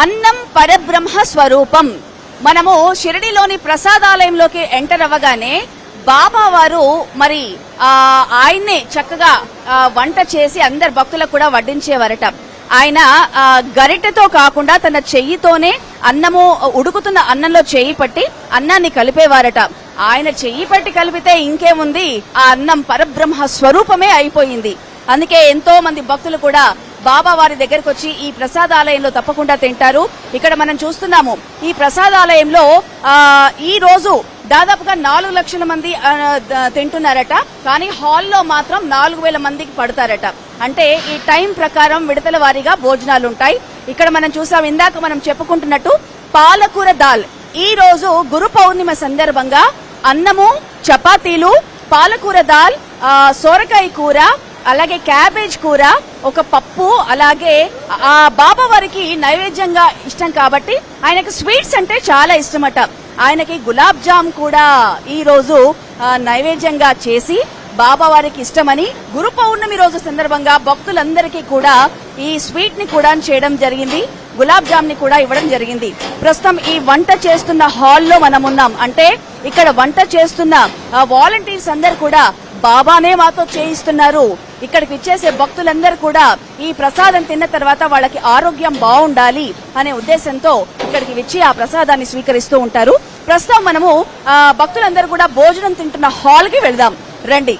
అన్నం పరబ్రహ్మ స్వరూపం. మనము షిరిడిలోని ప్రసాదాలయంలోకి ఎంటర్ అవ్వగానే బాబా వారు మరి ఆయన్నే చక్కగా వంట చేసి అందరు భక్తులకు కూడా వడ్డించేవారట. ఆయన గరిటెతో కాకుండా తన చెయ్యితోనే అన్నము ఉడుకుతున్న అన్నంలో చెయ్యి పట్టి అన్నాన్ని కలిపేవారట. ఆయన చెయ్యి పట్టి కలిపితే ఇంకేముంది, ఆ అన్నం పరబ్రహ్మ స్వరూపమే అయిపోయింది. అందుకే ఎంతో మంది భక్తులు కూడా బాబా వారి దగ్గరకు వచ్చి ఈ ప్రసాదాలయంలో తప్పకుండా తింటారు. ఇక్కడ మనం చూస్తున్నాము ఈ ప్రసాదాలయంలో ఈ రోజు దాదాపుగా 4 లక్షల మంది తింటున్నారట. కానీ హాల్లో మాత్రం 4000 మందికి పడతారట. అంటే ఈ టైం ప్రకారం విడతల వారీగా భోజనాలు ఉంటాయి. ఇక్కడ మనం చూసాం, ఇందాక మనం చెప్పుకుంటున్నట్టు పాలకూర దాల్. ఈ రోజు గురు పౌర్ణిమ సందర్భంగా అన్నము, చపాతీలు, పాలకూర దాల్, సోరకాయ కూర, అలాగే క్యాబేజ్ కూర, ఒక పప్పు, అలాగే బాబా వారికి నైవేద్యంగా ఇష్టం కాబట్టి ఆయనకు స్వీట్స్ అంటే చాలా ఇష్టమట. ఆయనకి గులాబ్ జామ్ కూడా ఈ రోజు నైవేద్యంగా చేసి బాబా వారికి ఇష్టమని గురు పౌర్ణమి రోజు సందర్భంగా భక్తులందరికీ కూడా ఈ స్వీట్ ని కూడా చేయడం జరిగింది. గులాబ్ జామ్ ని కూడా ఇవ్వడం జరిగింది. ప్రస్తుతం ఈ వంట చేస్తున్న హాల్లో మనం ఉన్నాం. అంటే ఇక్కడ వంట చేస్తున్న వాలంటీర్స్ అందరు కూడా బాబానే మాతో చేయిస్తున్నారు. ఇక్కడికి ఇచ్చేసే భక్తులందరూ కూడా ఈ ప్రసాదం తిన్న తర్వాత వాళ్ళకి ఆరోగ్యం బాగుండాలి అనే ఉద్దేశంతో ఇక్కడికి వచ్చి ఆ ప్రసాదాన్ని స్వీకరిస్తూ ఉంటారు. ప్రస్తుతం మనము భక్తులందరూ కూడా భోజనం తింటున్న హాల్ కి వెళ్దాం రండి.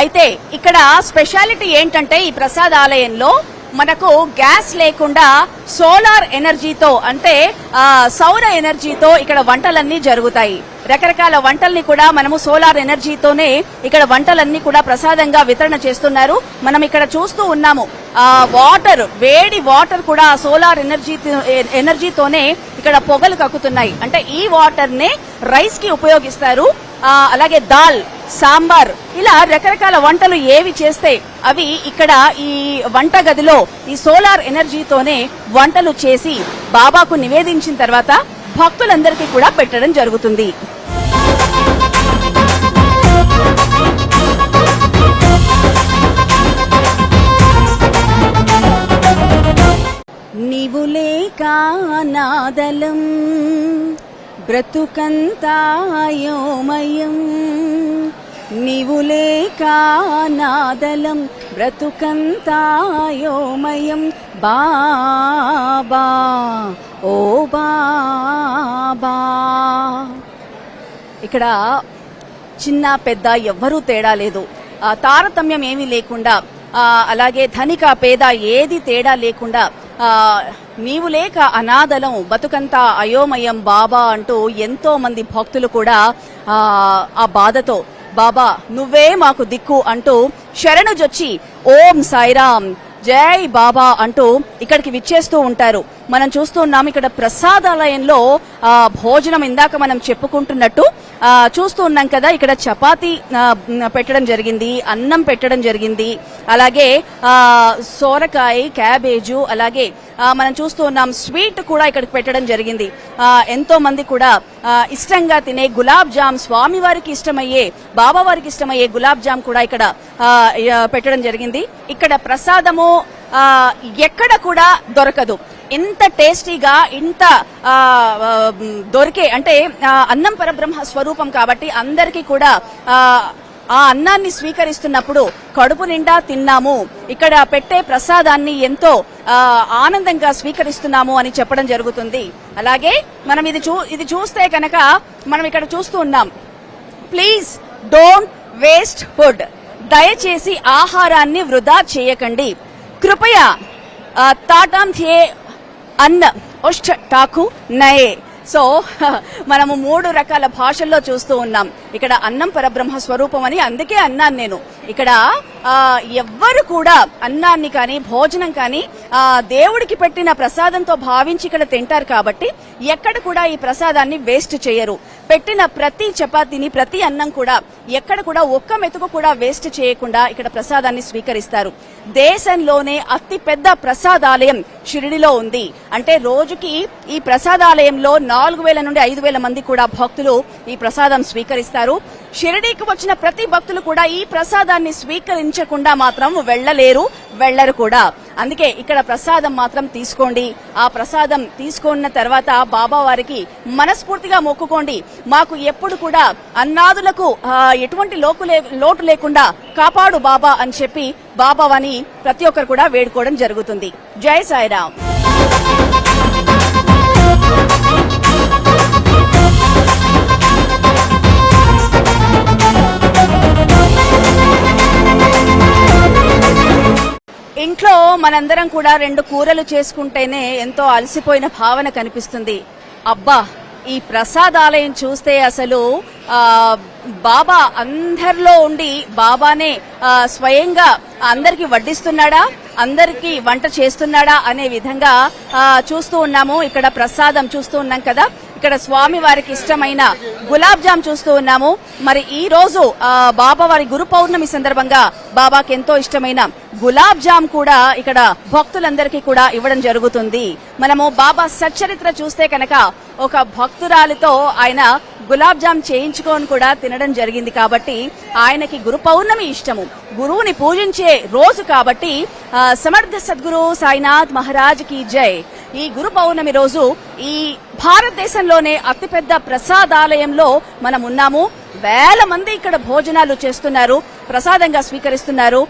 అయితే ఇక్కడ స్పెషాలిటీ ఏంటంటే ఈ ప్రసాదాలయంలో మనకు గ్యాస్ లేకుండా సోలార్ ఎనర్జీతో, అంటే సౌర ఎనర్జీతో ఇక్కడ వంటలన్నీ జరుగుతాయి. రకరకాల వంటల్ని కూడా మనము సోలార్ ఎనర్జీతోనే ఇక్కడ వంటలన్నీ కూడా ప్రసాదంగా వితరణ చేస్తున్నారు. మనం ఇక్కడ చూస్తూ ఉన్నాము వాటర్, వేడి వాటర్ కూడా సోలార్ ఎనర్జీతోనే ఇక్కడ పొగలు కక్కుతున్నాయి. అంటే ఈ వాటర్ నే రైస్ కి ఉపయోగిస్తారు. అలాగే దాల్, సాంబార్, ఇలా రకరకాల వంటలు ఏవి చేస్తే అవి ఇక్కడ ఈ వంట గదిలో ఈ సోలార్ ఎనర్జీతోనే వంటలు చేసి బాబాకు నివేదించిన తర్వాత భక్తులందరికీ కూడా పెట్టడం జరుగుతుంది. నీవు లేక నాదలం బ్రతుకంతాయోమయం, నీవు లేక నాదలం బ్రతుకంతాయోమయం బాబా ఓ బాబా. ఇక్కడ చిన్న పెద్ద ఎవ్వరూ తేడా లేదు, తారతమ్యం ఏమీ లేకుండా, అలాగే ధనిక పేద ఏది తేడా లేకుండా నీవు లేక అనాథలం బతుకంతా అయోమయం బాబా అంటూ ఎంతో మంది భక్తులు కూడా ఆ బాధతో బాబా నువ్వే మాకు దిక్కు అంటూ శరణుజొచ్చి ఓం సాయిరాం జై బాబా అంటూ ఇక్కడికి విచ్చేస్తూ ఉంటారు. మనం చూస్తున్నాం ఇక్కడ ప్రసాదాలయంలో భోజనం ఇందాక మనం చెప్పుకుంటున్నట్టు చూస్తూ ఉన్నాం కదా. ఇక్కడ చపాతీ పెట్టడం జరిగింది, అన్నం పెట్టడం జరిగింది, అలాగే సోరకాయ, క్యాబేజు, అలాగే మనం చూస్తూ ఉన్నాం స్వీట్ కూడా ఇక్కడికి పెట్టడం జరిగింది. ఎంతో మంది కూడా ఇష్టంగా తినే గులాబ్ జామ్, స్వామి వారికి ఇష్టమయ్యే, బాబా వారికి ఇష్టమయ్యే గులాబ్ జామ్ కూడా ఇక్కడ పెట్టడం జరిగింది. ఇక్కడ ప్రసాదము ఎక్కడ కూడా దొరకదు. ఇంత టేస్టీగా, ఇంత దొరికే, అంటే అన్నం పరబ్రహ్మ స్వరూపం కాబట్టి అందరికీ కూడా ఆ అన్నాన్ని స్వీకరిస్తున్నప్పుడు కడుపు నిండా తిన్నాము, ఇక్కడ పెట్టే ప్రసాదాన్ని ఎంతో ఆనందంగా స్వీకరిస్తున్నాము అని చెప్పడం జరుగుతుంది. అలాగే మనం ఇది చూస్తే కనుక మనం ఇక్కడ చూస్తూ ఉన్నాం, ప్లీజ్ డోంట్ వేస్ట్ ఫుడ్, దయచేసి ఆహారాన్ని వృధా చేయకండి, కృపయా తాటాం థే అన్న ఉష్ట టాకు నయే. సో మనము 3 రకాల భాషల్లో చూస్తూ ఉన్నాం. ఇక్కడ అన్నం పరబ్రహ్మ స్వరూపం అని అందుకే అన్నాను నేను. ఇక్కడ ఎవ్వరు కూడా అన్నాన్ని కానీ భోజనం కానీ దేవుడికి పెట్టిన ప్రసాదంతో భావించి ఇక్కడ తింటారు కాబట్టి ఎక్కడ కూడా ఈ ప్రసాదాన్ని వేస్ట్ చేయరు. పెట్టిన ప్రతి చపాతీని, ప్రతి అన్నం కూడా ఎక్కడ కూడా ఒక్క మెతుకు కూడా వేస్ట్ చేయకుండా ఇక్కడ ప్రసాదాన్ని స్వీకరిస్తారు. దేశంలోనే అతి పెద్ద ప్రసాదాలయం షిరిడిలో ఉంది. అంటే రోజుకి ఈ ప్రసాదాలయంలో 4000 నుండి 5000 మంది కూడా భక్తులు ఈ ప్రసాదం స్వీకరిస్తారు. షిరిడీకి వచ్చిన ప్రతి భక్తులు కూడా ఈ ప్రసాదాన్ని స్వీకరించకుండా మాత్రం వెళ్లరు కూడా. అందుకే ఇక్కడ ప్రసాదం మాత్రం తీసుకోండి. ఆ ప్రసాదం తీసుకున్న తర్వాత బాబా వారికి మనస్ఫూర్తిగా మొక్కుకోండి. మాకు ఎప్పుడు కూడా అన్నాదులకు ఎటువంటి లోటు లేకుండా కాపాడు బాబా అని చెప్పి బాబావని ప్రతి ఒక్కరు కూడా వేడుకోవడం జరుగుతుంది. జై సాయిరామ్. ఇంట్లో మనందరం కూడా 2 కూరలు చేసుకుంటేనే ఎంతో అలసిపోయిన భావన కనిపిస్తుంది. అబ్బా, ఈ ప్రసాదాలయం చూస్తే అసలు బాబా అందరిలో ఉండి బాబానే స్వయంగా అందరికి వడ్డిస్తున్నాడా, అందరికి వంట చేస్తున్నాడా అనే విధంగా చూస్తూ ఉన్నాము. ఇక్కడ ప్రసాదం చూస్తూ ఉన్నాం కదా, ఇక్కడ స్వామి వారికి ఇష్టమైన గులాబ్ జామ్ చూస్తూ ఉన్నాము. మరి ఈ రోజు బాబా వారి గురు పౌర్ణమి సందర్భంగా బాబాకి ఎంతో ఇష్టమైన గులాబ్ జామ్ కూడా ఇక్కడ భక్తులందరికీ కూడా ఇవ్వడం జరుగుతుంది. మనము బాబా సచ్చరిత్ర చూస్తే కనుక ఒక భక్తురాలితో ఆయన గులాబ్ జామ్ చేయించుకొని కూడా తినడం జరిగింది. కాబట్టి ఆయనకి గురు పౌర్ణమి ఇష్టము, గురువుని పూజించే రోజు కాబట్టి సమర్థ సద్గురు సాయినాథ్ మహారాజ్ కి జై. ఈ గురు పౌర్ణమి రోజు ఈ భారతదేశంలోనే అతిపెద్ద ప్రసాదాలయంలో మనం ఉన్నాము. వేల మంది ఇక్కడ భోజనాలు చేస్తున్నారు, ప్రసాదంగా స్వీకరిస్తున్నారు.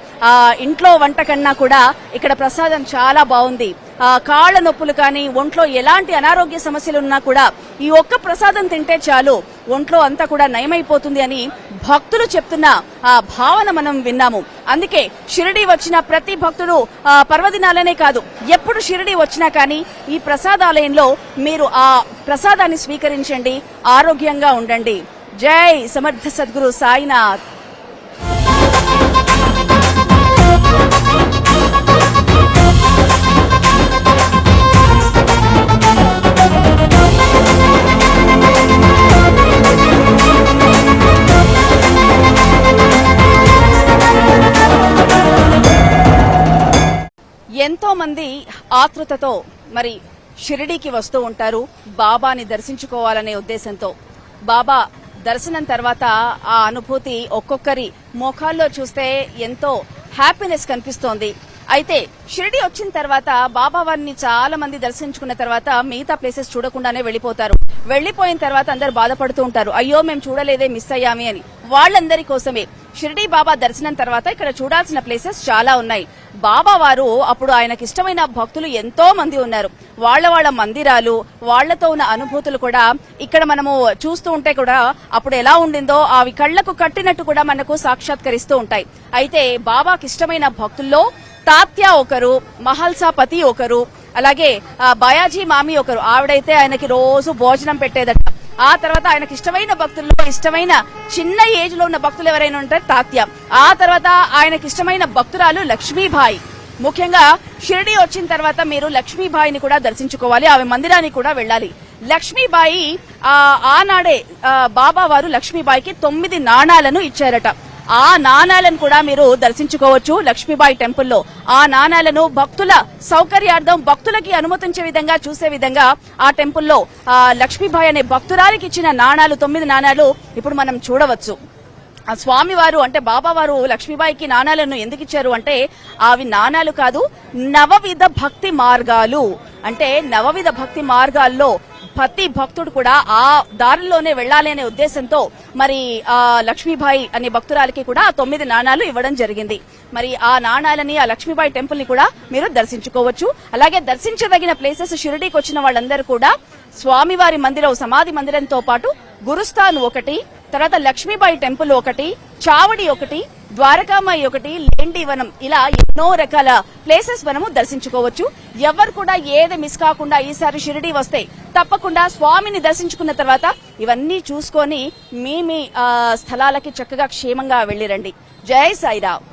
ఇంట్లో వంట కన్నా కూడా ఇక్కడ ప్రసాదం చాలా బాగుంది. కాళ్ల నొప్పులు కానీ ఒంట్లో ఎలాంటి అనారోగ్య సమస్యలు ఉన్నా కూడా ఈ ఒక్క ప్రసాదం తింటే చాలు ఒంట్లో అంతా కూడా నయమైపోతుంది అని భక్తులు చెప్తున్న ఆ భావన మనం విన్నాము. అందుకే షిరిడీ వచ్చిన ప్రతి భక్తుడు పర్వదినాలనే కాదు, ఎప్పుడు షిరిడీ వచ్చినా కానీ ఈ ప్రసాదాలయంలో మీరు ఆ ప్రసాదాన్ని స్వీకరించండి, ఆరోగ్యంగా ఉండండి. జై సమర్థ సద్గురు సాయినాథ్. ఎంతో మంది ఆతృతతో మరి షిరిడీకి వస్తూ ఉంటారు బాబాని దర్శించుకోవాలనే ఉద్దేశంతో. బాబా దర్శనం తర్వాత ఆ అనుభూతి ఒక్కొక్కరి ముఖాల్లో చూస్తే ఎంతో హ్యాపీనెస్ కనిపిస్తోంది. అయితే షిరిడీ వచ్చిన తర్వాత బాబా వారిని చాలా మంది దర్శించుకున్న తర్వాత మిగతా ప్లేసెస్ చూడకుండానే వెళ్లిపోతారు. వెళ్లిపోయిన తర్వాత అందరు బాధపడుతూ ఉంటారు, అయ్యో మేము చూడలేదే, మిస్ అయ్యామే అని. వాళ్ళందరి కోసమే షిరిడీ బాబా దర్శనం తర్వాత ఇక్కడ చూడాల్సిన ప్లేసెస్ చాలా ఉన్నాయి. బాబా వారు అప్పుడు ఆయనకి ఇష్టమైన భక్తులు ఎంతో మంది ఉన్నారు. వాళ్ళ మందిరాలు, వాళ్లతో ఉన్న అనుభూతులు కూడా ఇక్కడ మనము చూస్తూ ఉంటే కూడా అప్పుడు ఎలా ఉండిందో అవి కళ్లకు కట్టినట్టు కూడా మనకు సాక్షాత్కరిస్తూ ఉంటాయి. అయితే బాబాకి ఇష్టమైన భక్తుల్లో తాత్యా ఒకరు, మహల్సాపతి ఒకరు, అలాగే బయాజీ మామి ఒకరు. ఆవిడైతే ఆయనకి రోజు భోజనం పెట్టేదట. ఆ తర్వాత ఆయనకి ఇష్టమైన భక్తుల్లో ఇష్టమైన చిన్న ఏజ్ లో ఉన్న భక్తులు ఎవరైనా ఉంటారు తాత్య. ఆ తర్వాత ఆయనకి ఇష్టమైన భక్తురాలు లక్ష్మీబాయి. ముఖ్యంగా షిరిడీ వచ్చిన తర్వాత మీరు లక్ష్మీబాయిని కూడా దర్శించుకోవాలి, ఆమె మందిరానికి కూడా వెళ్ళాలి. లక్ష్మీబాయి ఆనాడే బాబా వారు లక్ష్మీబాయికి 9 నాణాలను ఇచ్చారట. ఆ నాణాలను కూడా మీరు దర్శించుకోవచ్చు లక్ష్మీబాయి టెంపుల్లో. ఆ నాణాలను భక్తుల సౌకర్యార్థం భక్తులకి అనుమతించే విధంగా చూసే విధంగా ఆ టెంపుల్లో లక్ష్మీబాయి అనే భక్తురాలికి ఇచ్చిన నాణాలు 9 నాణాలు ఇప్పుడు మనం చూడవచ్చు. ఆ స్వామివారు అంటే బాబా వారు లక్ష్మీబాయికి నాణాలను ఎందుకు ఇచ్చారు అంటే అవి నాణాలు కాదు, నవవిధ భక్తి మార్గాలు. అంటే నవవిధ భక్తి మార్గాల్లో ప్రతి భక్తుడు కూడా ఆ దారిలోనే వెళ్లాలి అనే ఉద్దేశంతో మరి ఆ లక్ష్మీబాయి అనే భక్తురాలికి కూడా 9 నాణాలు ఇవ్వడం జరిగింది. మరి ఆ నాణాలని ఆ లక్ష్మీబాయి టెంపుల్ ని కూడా మీరు దర్శించుకోవచ్చు. అలాగే దర్శించదగిన ప్లేసెస్ షిరిడీకి వచ్చిన వాళ్ళందరూ కూడా స్వామివారి మందిరం, సమాధి మందిరంతో పాటు గురుస్థాన్ ఒకటి, తర్వాత లక్ష్మీబాయి టెంపుల్ ఒకటి, చావడి ఒకటి, ద్వారకామాయి ఒకటి, లేండివనం, ఇలా ఎన్నో రకాల ప్లేసెస్ మనము దర్శించుకోవచ్చు. ఎవరు కూడా ఏది మిస్ కాకుండా ఈసారి షిరిడీ వస్తే తప్పకుండా స్వామిని దర్శించుకున్న తర్వాత ఇవన్నీ చూసుకొని మీ స్థలాలకి చక్కగా క్షేమంగా వెళ్లిరండి. జై సాయిరామ్.